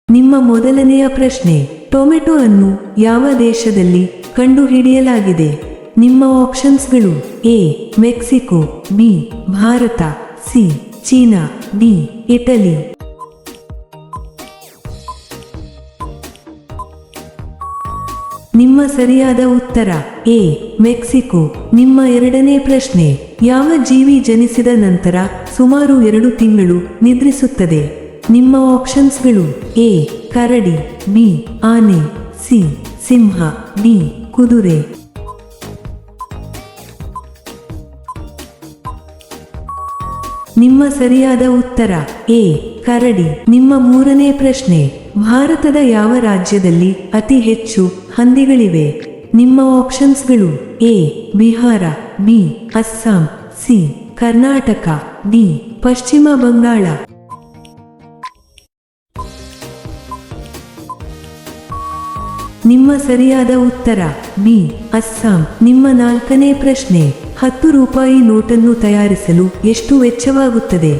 ನಿಮ್ಮ ಮೊದಲನೆಯ ಪ್ರಶ್ನೆ, ಟೊಮೆಟೊ ಅನ್ನು ಯಾವ ದೇಶದಲ್ಲಿ ಕಂಡುಹಿಡಿಯಲಾಗಿದೆ? ನಿಮ್ಮ ಆಪ್ಷನ್ಸ್ಗಳು: A Mexico, B Bharat, C China, D Italy. ನಿಮ್ಮ ಸರಿಯಾದ ಉತ್ತರ ಎ ಮೆಕ್ಸಿಕೋ. ನಿಮ್ಮ ಎರಡನೇ ಪ್ರಶ್ನೆ, ಯಾವ ಜೀವಿ ಜನಿಸಿದ ನಂತರ ಸುಮಾರು 2 ತಿಂಗಳು ನಿದ್ರಿಸುತ್ತದೆ? ನಿಮ್ಮ ಆಪ್ಷನ್ಸ್ಗಳು: ಎ ಕರಡಿ, ಬಿ ಆನೆ, ಸಿ ಸಿಂಹ, ಡಿ ಕುದುರೆ. ನಿಮ್ಮ ಸರಿಯಾದ ಉತ್ತರ ಎ ಕರಡಿ. ನಿಮ್ಮ ಮೂರನೇ ಪ್ರಶ್ನೆ, ಭಾರತದ ಯಾವ ರಾಜ್ಯದಲ್ಲಿ ಅತಿ ಹೆಚ್ಚು ಹಂದಿಗಳಿವೆ? ನಿಮ್ಮ ಆಪ್ಷನ್ಸ್ಗಳು: A Bihar, B Assam, C Karnataka, D Paschim Bangala. ನಿಮ್ಮ ಸರಿಯಾದ ಉತ್ತರ ಬಿ ಅಸ್ಸಾಂ. ನಿಮ್ಮ ನಾಲ್ಕನೇ ಪ್ರಶ್ನೆ, 10 ರೂಪಾಯಿ ನೋಟನ್ನು ತಯಾರಿಸಲು ಎಷ್ಟು ವೆಚ್ಚವಾಗುತ್ತದೆ?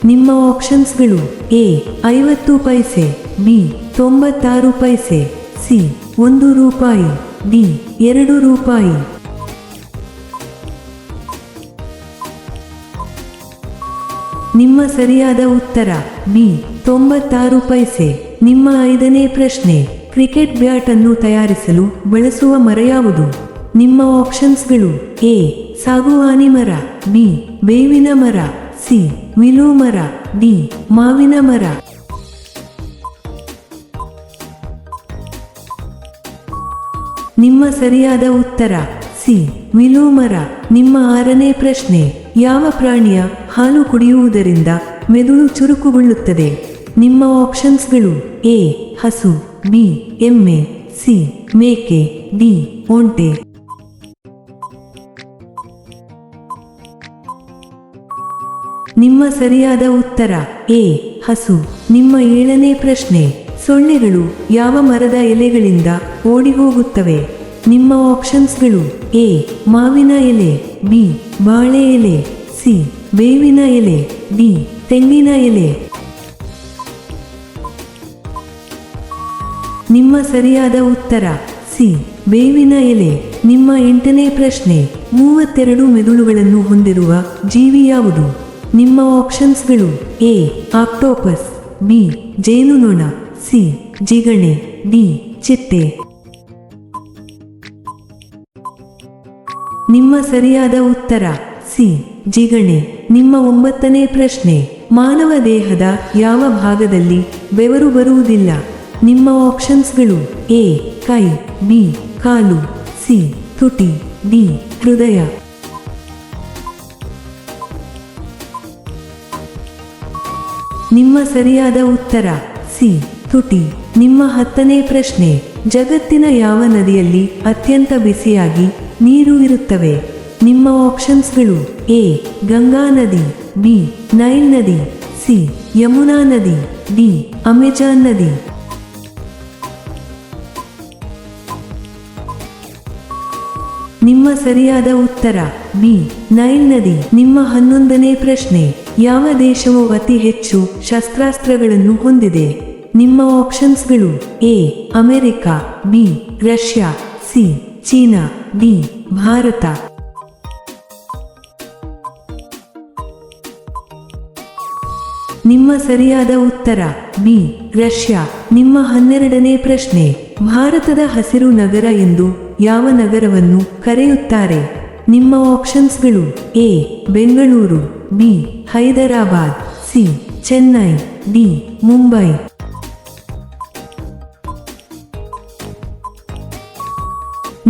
ನಿಮ್ಮ ಆಪ್ಷನ್ಸ್ಗಳು: A 50 paise, B 96 paise, C 1 rupee, D 2 ರೂಪಾಯಿ. ನಿಮ್ಮ ಸರಿಯಾದ ಉತ್ತರ ಬಿ 96 ಪೈಸೆ. ನಿಮ್ಮ ಐದನೇ ಪ್ರಶ್ನೆ, ಕ್ರಿಕೆಟ್ ಬ್ಯಾಟ್ ಅನ್ನು ತಯಾರಿಸಲು ಬಳಸುವ ಮರ ಯಾವುದು? ನಿಮ್ಮ ಆಪ್ಷನ್ಸ್ಗಳು: ಎ ಸಾಗುವಾನಿ ಮರ, ಬಿ ಬೇವಿನ ಮರ, ಸಿ ವಿಲೋ ಮರ, ಡಿ ಮಾವಿನ ಮರ. ನಿಮ್ಮ ಸರಿಯಾದ ಉತ್ತರ ಸಿ ವಿಲೋ ಮರ. ನಿಮ್ಮ ಆರನೇ ಪ್ರಶ್ನೆ, ಯಾವ ಪ್ರಾಣಿಯ ಹಾಲು ಕುಡಿಯುವುದರಿಂದ ಮೆದುಳು ಚುರುಕುಗೊಳ್ಳುತ್ತದೆ? ನಿಮ್ಮ ಆಪ್ಷನ್ಸ್ಗಳು: ಎ ಹಸು, ಬಿ ಎಮ್ಮೆ, ಸಿ ಮೇಕೆ, ಡಿ ಒಂಟೆ. ನಿಮ್ಮ ಸರಿಯಾದ ಉತ್ತರ ಎ ಹಸು. ನಿಮ್ಮ ಏಳನೇ ಪ್ರಶ್ನೆ, ಸೊಳ್ಳೆಗಳು ಯಾವ ಮರದ ಎಲೆಗಳಿಂದ ಓಡಿ ಹೋಗುತ್ತವೆ? ನಿಮ್ಮ ಆಪ್ಷನ್ಸ್ಗಳು: ಎ ಮಾವಿನ ಎಲೆ, ಬಿ ಬಾಳೆ ಎಲೆ, ಸಿ ಬೇವಿನ ಎಲೆ, ಡಿ ತೆಂಗಿನ ಎಲೆ. ನಿಮ್ಮ ಸರಿಯಾದ ಉತ್ತರ ಸಿ ಬೇವಿನ ಎಲೆ. ನಿಮ್ಮ ಎಂಟನೇ ಪ್ರಶ್ನೆ, 32 ಮೆದುಳುಗಳನ್ನು ಹೊಂದಿರುವ ಜೀವಿ ಯಾವುದು? ನಿಮ್ಮ ಆಪ್ಷನ್ಸ್ಗಳು: ಎ ಆಕ್ಟೋಪಸ್, ಬಿ ಜೇನುನೊಣ, ಸಿ ಜಿಗಣೆ, ಡಿ ಚಿಟ್ಟೆ. ನಿಮ್ಮ ಸರಿಯಾದ ಉತ್ತರ ಸಿ ಜಿಗಣೆ. ನಿಮ್ಮ 9ನೇ ಪ್ರಶ್ನೆ, ಮಾನವ ದೇಹದ ಯಾವ ಭಾಗದಲ್ಲಿ ಬೆವರು ಬರುವುದಿಲ್ಲ? ನಿಮ್ಮ ಆಪ್ಷನ್ಸ್ಗಳು: ಎ ಕೈ, ಬಿ ಕಾಲು, ಸಿ ತುಟಿ, ಡಿ ಹೃದಯ. ನಿಮ್ಮ ಸರಿಯಾದ ಉತ್ತರ ಸಿ ತುಟಿ. ನಿಮ್ಮ 10ನೇ ಪ್ರಶ್ನೆ, ಜಗತ್ತಿನ ಯಾವ ನದಿಯಲ್ಲಿ ಅತ್ಯಂತ ಬಿಸಿಯಾಗಿ ನೀರು ಇರುತ್ತವೆ? ನಿಮ್ಮ ಆಪ್ಷನ್ಸ್ಗಳು: ಎ ಗಂಗಾ ನದಿ, ಬಿ ನೈಲ್ ನದಿ, ಸಿ ಯಮುನಾ ನದಿ, ಡಿ ಅಮೆಜಾನ್ ನದಿ. ನಿಮ್ಮ ಸರಿಯಾದ ಉತ್ತರ ಬಿ ನೈಲ್ ನದಿ. ನಿಮ್ಮ 11ನೇ ಪ್ರಶ್ನೆ, ಯಾವ ದೇಶವು ಅತಿ ಹೆಚ್ಚು ಶಸ್ತ್ರಾಸ್ತ್ರಗಳನ್ನು ಹೊಂದಿದೆ? ನಿಮ್ಮ ಆಪ್ಷನ್ಸ್ಗಳು: A America, B Russia, C China, D Bharat. ನಿಮ್ಮ ಸರಿಯಾದ ಉತ್ತರ ಬಿ ರಷ್ಯಾ. ನಿಮ್ಮ 12ನೇ ಪ್ರಶ್ನೆ, ಭಾರತದ ಹಸಿರು ನಗರ ಎಂದು ಯಾವ ನಗರವನ್ನು ಕರೆಯುತ್ತಾರೆ? ನಿಮ್ಮ ಆಪ್ಷನ್ಸ್ಗಳು: A Bengaluru, B Hyderabad, C Chennai, D Mumbai.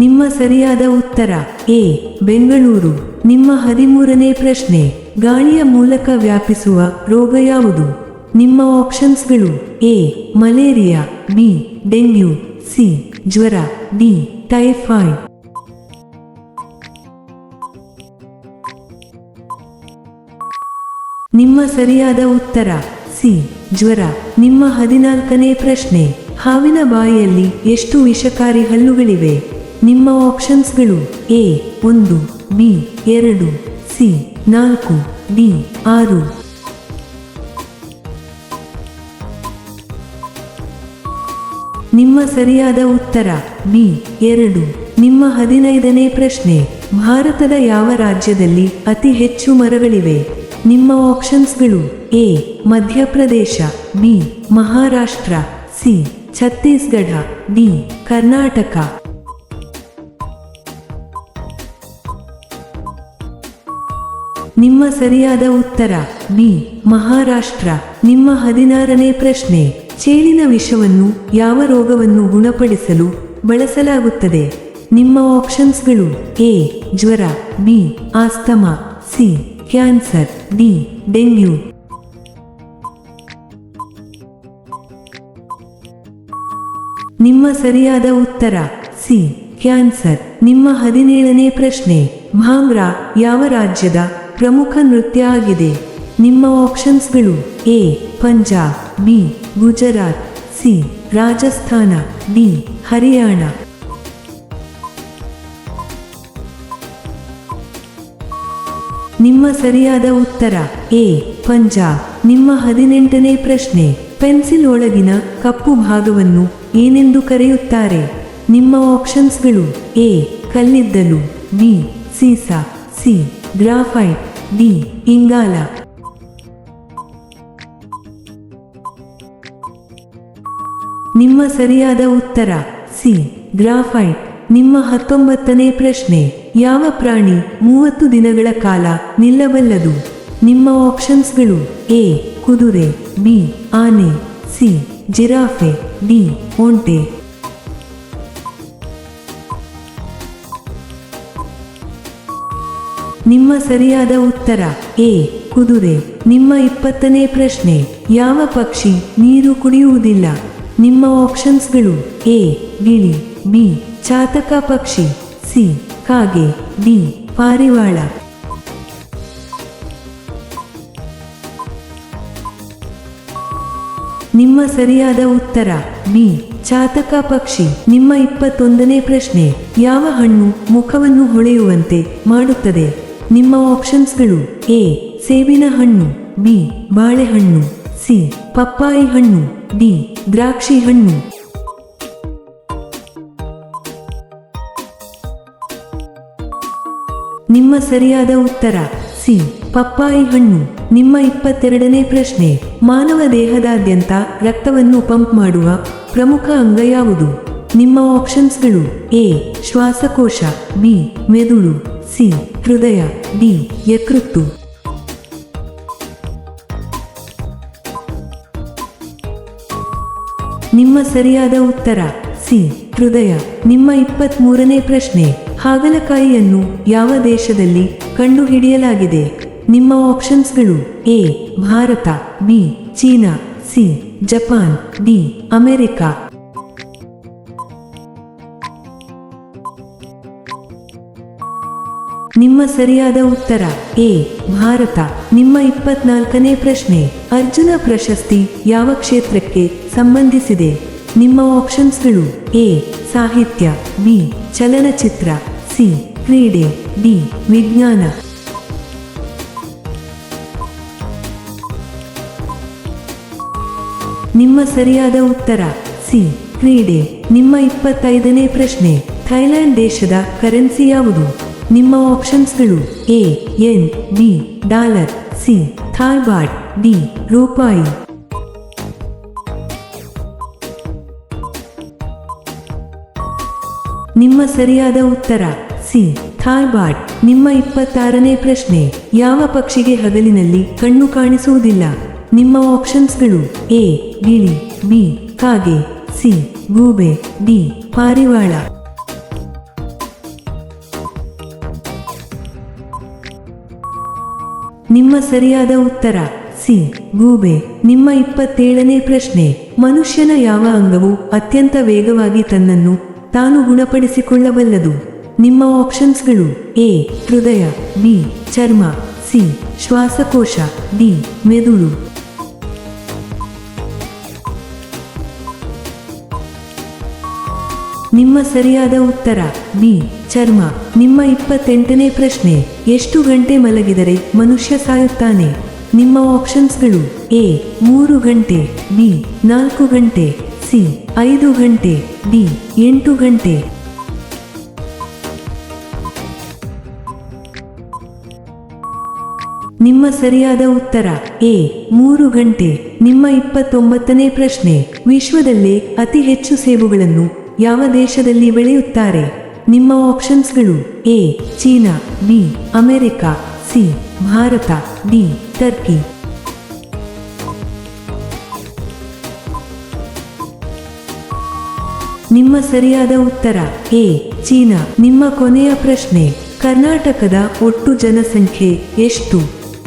ನಿಮ್ಮ ಸರಿಯಾದ ಉತ್ತರ ಎ ಬೆಂಗಳೂರು. ನಿಮ್ಮ 13ನೇ ಪ್ರಶ್ನೆ, ಗಾಳಿಯ ಮೂಲಕ ವ್ಯಾಪಿಸುವ ರೋಗ ಯಾವುದು? ನಿಮ್ಮ ಆಪ್ಷನ್ಸ್ಗಳು: A malaria, B dengue, C ಜ್ವರ, ಡಿ ಟೈಫಾಯ್ಡ್. ನಿಮ್ಮ ಸರಿಯಾದ ಉತ್ತರ ಸಿ ಜ್ವರ. ನಿಮ್ಮ 14ನೇ ಪ್ರಶ್ನೆ, ಹಾವಿನ ಬಾಯಿಯಲ್ಲಿ ಎಷ್ಟು ವಿಷಕಾರಿ ಹಲ್ಲುಗಳಿವೆ? ನಿಮ್ಮ ಆಪ್ಷನ್ಸ್ಗಳು: ಎ 1, ಬಿ 2, ಸಿ 4, ಡಿ 6. ನಿಮ್ಮ ಸರಿಯಾದ ಉತ್ತರ ಬಿ 2. ನಿಮ್ಮ 15ನೇ ಪ್ರಶ್ನೆ, ಭಾರತದ ಯಾವ ರಾಜ್ಯದಲ್ಲಿ ಅತಿ ಹೆಚ್ಚು ಮರಗಳಿವೆ? ನಿಮ್ಮ ಆಪ್ಷನ್ಸ್ಗಳು: A Madhya Pradesh, B Maharashtra, C Chhattisgarh, D Karnataka. ನಿಮ್ಮ ಸರಿಯಾದ ಉತ್ತರ ಬಿ ಮಹಾರಾಷ್ಟ್ರ. ನಿಮ್ಮ 16ನೇ ಪ್ರಶ್ನೆ, ಚೇಳಿನ ವಿಷವನ್ನು ಯಾವ ರೋಗವನ್ನು ಗುಣಪಡಿಸಲು ಬಳಸಲಾಗುತ್ತದೆ? ನಿಮ್ಮ ಆಪ್ಷನ್ಸ್ಗಳು: ಎ ಜ್ವರ, B asthma, C cancer, D dengue. ನಿಮ್ಮ ಸರಿಯಾದ ಉತ್ತರ ಸಿ ಕ್ಯಾನ್ಸರ್. ನಿಮ್ಮ 17ನೇ ಪ್ರಶ್ನೆ, ಭಾಂಗ್ರಾ ಯಾವ ರಾಜ್ಯದ ಪ್ರಮುಖ ನೃತ್ಯ ಆಗಿದೆ? ನಿಮ್ಮ ಆಪ್ಷನ್ಸ್ಗಳು: A Punjab, B Gujarat, C Rajasthan, D Haryana. ನಿಮ್ಮ ಸರಿಯಾದ ಉತ್ತರ ಎ ಪಂಜಾಬ್. ನಿಮ್ಮ 18ನೇ ಪ್ರಶ್ನೆ, ಪೆನ್ಸಿಲ್ ಒಳಗಿನ ಕಪ್ಪು ಭಾಗವನ್ನು ಏನೆಂದು ಕರೆಯುತ್ತಾರೆ? ನಿಮ್ಮ ಆಪ್ಷನ್ಸ್ಗಳು: ಎ ಕಲ್ಲಿದ್ದಲು, ಬಿ ಸೀಸಾ, ಸಿ ಗ್ರಾಫೈಟ್, ಡಿ ಇಂಗಾಲ. ನಿಮ್ಮ ಸರಿಯಾದ ಉತ್ತರ ಸಿ ಗ್ರಾಫೈಟ್. ನಿಮ್ಮ 19ನೇ ಪ್ರಶ್ನೆ, ಯಾವ ಪ್ರಾಣಿ 30 ದಿನಗಳ ಕಾಲ ನಿಲ್ಲಬಲ್ಲದು? ನಿಮ್ಮ ಆಪ್ಷನ್ಸ್ಗಳು: ಎ ಕುದುರೆ, ಬಿ ಆನೆ, ಸಿ ಜಿರಾಫೆ, ಡಿ ಒಂಟೆ. ನಿಮ್ಮ ಸರಿಯಾದ ಉತ್ತರ ಎ ಕುದುರೆ. ನಿಮ್ಮ 20ನೇ ಪ್ರಶ್ನೆ, ಯಾವ ಪಕ್ಷಿ ನೀರು ಕುಡಿಯುವುದಿಲ್ಲ? ನಿಮ್ಮ ಆಪ್ಷನ್ಸ್ಗಳು: ಎ ಗಿಳಿ, ಬಿ ಚಾತಕ ಪಕ್ಷಿ, ಸಿ ಕಾಗೆ, ಡಿ ಪಾರಿವಾಳ. ನಿಮ್ಮ ಸರಿಯಾದ ಉತ್ತರ ಬಿ ಚಾತಕ ಪಕ್ಷಿ. ನಿಮ್ಮ 21ನೇ ಪ್ರಶ್ನೆ, ಯಾವ ಹಣ್ಣು ಮುಖವನ್ನು ಹೊಳೆಯುವಂತೆ ಮಾಡುತ್ತದೆ? ನಿಮ್ಮ ಆಪ್ಷನ್ಸ್ಗಳು: ಎ ಸೇಬಿನ ಹಣ್ಣು, ಬಿ ಬಾಳೆಹಣ್ಣು, ಸಿ ಪಪ್ಪಾಯಿ ಹಣ್ಣು, ಡಿ ದ್ರಾಕ್ಷಿ ಹಣ್ಣು. ನಿಮ್ಮ ಸರಿಯಾದ ಉತ್ತರ ಸಿ ಪಪ್ಪಾಯಿ ಹಣ್ಣು. ನಿಮ್ಮ 22ನೇ ಪ್ರಶ್ನೆ, ಮಾನವ ದೇಹದಾದ್ಯಂತ ರಕ್ತವನ್ನು ಪಂಪ್ ಮಾಡುವ ಪ್ರಮುಖ ಅಂಗ ಯಾವುದು? ನಿಮ್ಮ ಆಪ್ಷನ್ಸ್ಗಳು: ಎ ಶ್ವಾಸಕೋಶ, ಬಿ ಮೆದುಳು, ಸಿ ಹೃದಯ, ಡಿ ಯಕೃತ್ತು. ನಿಮ್ಮ ಸರಿಯಾದ ಉತ್ತರ ಸಿ ಹೃದಯ. ನಿಮ್ಮ 23ನೇ ಪ್ರಶ್ನೆ, ಹಾಗಲಕಾಯಿಯನ್ನು ಯಾವ ದೇಶದಲ್ಲಿ ಕಂಡುಹಿಡಿಯಲಾಗಿದೆ? ನಿಮ್ಮ ಆಪ್ಷನ್ಸ್ಗಳು: A Bharat, B China, C Japan, D America. ನಿಮ್ಮ ಸರಿಯಾದ ಉತ್ತರ ಎ ಭಾರತ. ನಿಮ್ಮ 24ನೇ ಪ್ರಶ್ನೆ, ಅರ್ಜುನ ಪ್ರಶಸ್ತಿ ಯಾವ ಕ್ಷೇತ್ರಕ್ಕೆ ಸಂಬಂಧಿಸಿದೆ? ನಿಮ್ಮ ಆಪ್ಷನ್ಸ್ಗಳು: ಎ ಸಾಹಿತ್ಯ, ಬಿ ಚಲನಚಿತ್ರ, ಸಿ ಕ್ರೀಡೆ, ಡಿ ವಿಜ್ಞಾನ. ನಿಮ್ಮ ಸರಿಯಾದ ಉತ್ತರ ಸಿ ಕ್ರೀಡೆ. ನಿಮ್ಮ 25ನೇ ಪ್ರಶ್ನೆ, ಥೈಲ್ಯಾಂಡ್ ದೇಶದ ಕರೆನ್ಸಿ ಯಾವುದು? ನಿಮ್ಮ ಆಪ್ಷನ್ಸ್ಗಳು: A yen, B dollar, C Thai baht, D ರೂಪಾಯಿ. ನಿಮ್ಮ ಸರಿಯಾದ ಉತ್ತರ ಸಿ ಥಾಯ್ ಬಾಟ್. ನಿಮ್ಮ 26ನೇ ಪ್ರಶ್ನೆ, ಯಾವ ಪಕ್ಷಿಗೆ ಹಗಲಿನಲ್ಲಿ ಕಣ್ಣು ಕಾಣಿಸುವುದಿಲ್ಲ? ನಿಮ್ಮ ಆಪ್ಷನ್ಸ್ಗಳು: ಎ ಗಿಳಿ, ಬಿ ಕಾಗೆ, ಸಿ ಗೂಬೆ, ಡಿ ಪಾರಿವಾಳ. ನಿಮ್ಮ ಸರಿಯಾದ ಉತ್ತರ ಸಿ ಗೂಬೆ. ನಿಮ್ಮ 27ನೇ ಪ್ರಶ್ನೆ, ಮನುಷ್ಯನ ಯಾವ ಅಂಗವು ಅತ್ಯಂತ ವೇಗವಾಗಿ ತನ್ನನ್ನು ತಾನು ಗುಣಪಡಿಸಿಕೊಳ್ಳಬಲ್ಲದು? ನಿಮ್ಮ ಆಪ್ಷನ್ಸ್ಗಳು: ಎ ಹೃದಯ, ಬಿ ಚರ್ಮ, ಸಿ ಶ್ವಾಸಕೋಶ, ಡಿ ಮೆದುಳು. ನಿಮ್ಮ ಸರಿಯಾದ ಉತ್ತರ ಬಿ ಚರ್ಮ. ನಿಮ್ಮ 28ನೇ ಪ್ರಶ್ನೆ, ಎಷ್ಟು ಗಂಟೆ ಮಲಗಿದರೆ ಮನುಷ್ಯ ಸಾಯುತ್ತಾನೆ? ನಿಮ್ಮ ಆಪ್ಷನ್ಸ್ಗಳು: ಎ 3 ಗಂಟೆ, ಬಿ 4 ಗಂಟೆ, ಸಿ 5 ಗಂಟೆ, ಡಿ 8 ಗಂಟೆ. ನಿಮ್ಮ ಸರಿಯಾದ ಉತ್ತರ ಎ 3 ಗಂಟೆ. ನಿಮ್ಮ 29ನೇ ಪ್ರಶ್ನೆ, ವಿಶ್ವದಲ್ಲೇ ಅತಿ ಹೆಚ್ಚು ಸೇಬುಗಳನ್ನು ಯಾವ ದೇಶದಲ್ಲಿ ಬೆಳೆಯುತ್ತಾರೆ? ನಿಮ್ಮ ಆಪ್ಷನ್ಸ್ಗಳು A China, B America, C Bharat, D Turkey. ನಿಮ್ಮ ಸರಿಯಾದ ಉತ್ತರ ಎ ಚೀನಾ. ನಿಮ್ಮ ಕೊನೆಯ ಪ್ರಶ್ನೆ, ಕರ್ನಾಟಕದ ಒಟ್ಟು ಜನಸಂಖ್ಯೆ ಎಷ್ಟು?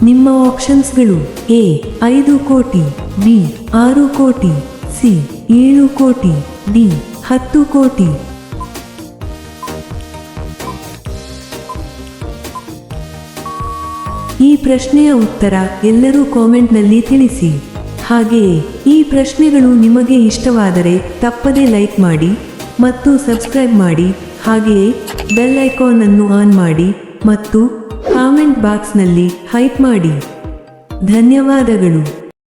ನಿಮ್ಮ ಆಪ್ಷನ್ಸ್ಗಳು ಎ 5 ಕೋಟಿ, ಬಿ 6 ಕೋಟಿ, ಸಿ 7 ಕೋಟಿ, ಡಿ 10 ಕೋಟಿ. ಈ ಪ್ರಶ್ನೆಯ ಉತ್ತರ ಎಲ್ಲರೂ ಕಾಮೆಂಟ್ನಲ್ಲಿ ತಿಳಿಸಿ. ಹಾಗೆಯೇ ಈ ಪ್ರಶ್ನೆಗಳು ನಿಮಗೆ ಇಷ್ಟವಾದರೆ ತಪ್ಪದೇ ಲೈಕ್ ಮಾಡಿ ಮತ್ತು ಸಬ್ಸ್ಕ್ರೈಬ್ ಮಾಡಿ. ಹಾಗೆಯೇ ಬೆಲ್ ಐಕಾನ್ ಅನ್ನು ಆನ್ ಮಾಡಿ ಮತ್ತು ಕಾಮೆಂಟ್ ಬಾಕ್ಸ್ನಲ್ಲಿ ಹೈಪ್ ಮಾಡಿ. ಧನ್ಯವಾದಗಳು.